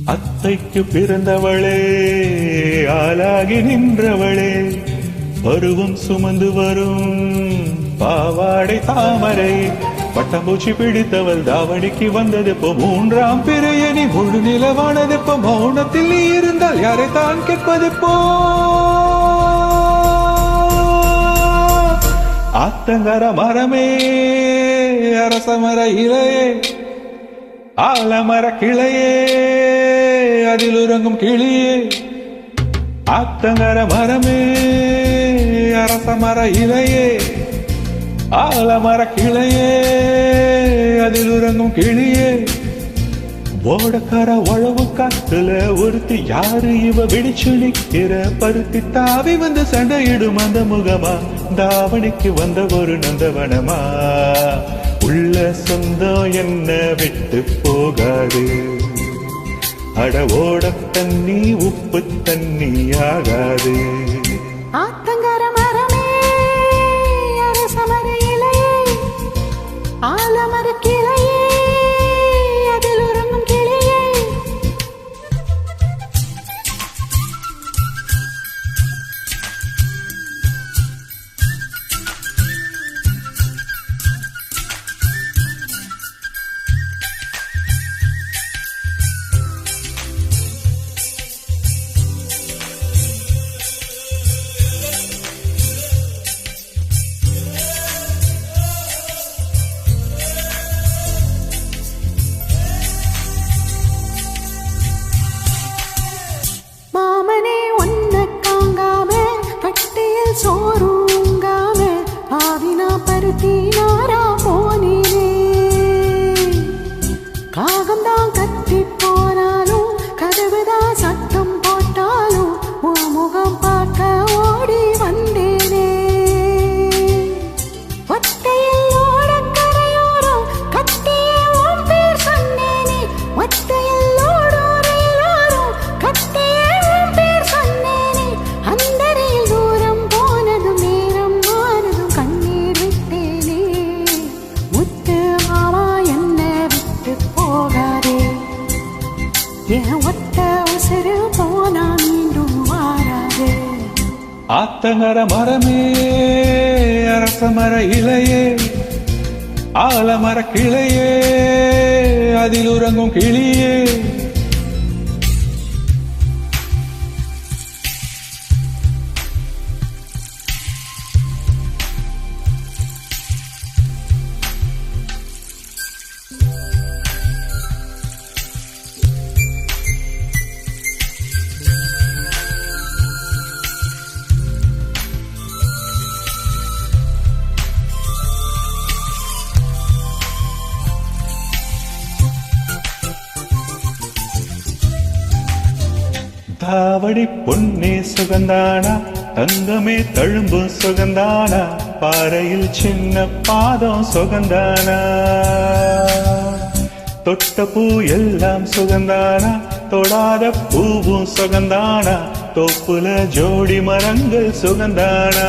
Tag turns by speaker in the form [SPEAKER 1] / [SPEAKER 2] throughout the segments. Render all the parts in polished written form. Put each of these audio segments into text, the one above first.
[SPEAKER 1] அத்தைக்கு பிறந்தவளே ஆளாகி நின்றவளே பருவம் சுமந்து வரும் பாவாடை தாமரை பட்டம்பூச்சி பிடித்தவள் தாவணிக்கு வந்தது இப்போ மூன்றாம் பிறையணி முழு நிலவானது இப்போ மௌனத்தில் நீ இருந்தால் யாரை தான் கேட்பது போ ஆத்தங்கர மரமே அரசமர இலையே ஆலமர கிளையே அதில் உறங்கும் கிளியே ஆத்தங்கர மரமே அரசமர இலையே ஆலமர கிளையே அதில் உறங்கும் கிளியே ஓடக்கார உழவு காத்துல ஒருத்தி யாரு இவ வெடிச்சு நிக்கிற பருத்தி தாவி வந்து சண்டையிடும் அந்த முகமா தாவணிக்கு வந்த ஒரு நந்தவனமா உள்ள சொந்தம் என்ன விட்டு போகாது அட ஓட தண்ணி உப்பு தண்ணி ஆகாது
[SPEAKER 2] ஆத்தங்கர மரமே அரசமர இலையே ஆலமர கிளையே அதில் உறங்கும் கிளியே சோறுங்காம ஆவினா பருத்தி நாரா போனீனே காகம்தான் கத்தி போனாலும் கதவுதான் சத்தம் போட்டாலும் உன் முகம் பார்க்க ஓடி வந்தேனே ஒத்தையில் ஓடக்கரையோரம் கத்தியே உன் பேர் சொன்னேனே ஒத்தையில் ஓடோரையோரம் கத்தியே உன் பேர் சொன்னேனே அந்தரையில் தூரம் போனதும் நேரம் மாறதும் கண்ணீர் விட்டேனே முத்து மாமா என்ன விட்டு போகாதே என் ஒத்த உசுறு போனா மீண்டும் வாராதே
[SPEAKER 1] ஆத்தங்கர மரமே அரசமர இலையே ஆலமர கிளையே அதில் உறங்கும் கிளியே தாவடி பொன்னே சுகந்தானா தங்கமே தழும்பும் சுகந்தானா பாறையில் சின்ன பாதம் சுகந்தானா தொட்ட பூ எல்லாம் சுகந்தானா தொடாத பூவும் சுகந்தானா தோப்புல ஜோடி மரங்கள் சுகந்தானா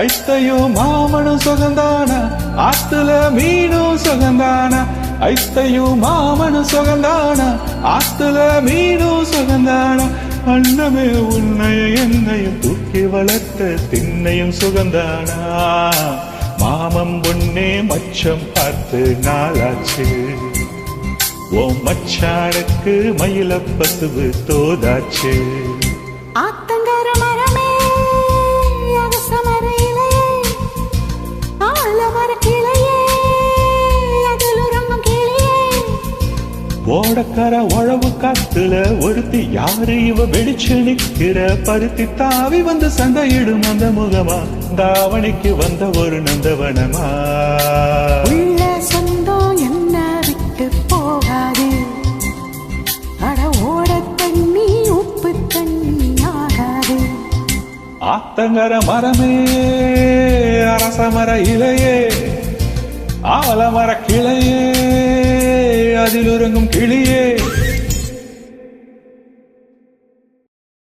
[SPEAKER 1] ஐத்தையும் மாமனும் சுகந்தானா ஆத்துல மீனும் சுகந்தானா ஐத்தையும் மாமனும் சுகந்தானா ஆத்துல மீனும் சுகந்தானா அண்ணமே உன்னைய என்னையும் தூக்கி வளர்த்த திண்ணையும் சுகந்தானா மாமம் பொன்னே மச்சம் பார்த்து நாளாச்சு ஓ மச்சானுக்கு மயில பசுவு தோதாச்சு
[SPEAKER 2] ஆத்தங்கர மரமே அரசமர இலையே ஆலமர கிளையே அதில் உறங்கும் கிளியே
[SPEAKER 1] ஓடக்கார உழவு காத்துல ஒருத்தி யாரு இவ வெடிச்சு நிக்கிற பருத்தி தாவி வந்து சண்டையிடும் அந்த முகமா தாவணிக்கு வந்த ஒரு நந்தவனமா
[SPEAKER 2] உள்ள சொந்தம் என்ன விட்டு போகாது அட ஓட தண்ணி உப்பு தண்ணி ஆகாது
[SPEAKER 1] ஆத்தங்கர மரமே அரசமர இலையே ஆலமர கிளையே அதில் உறங்கும் கிளியே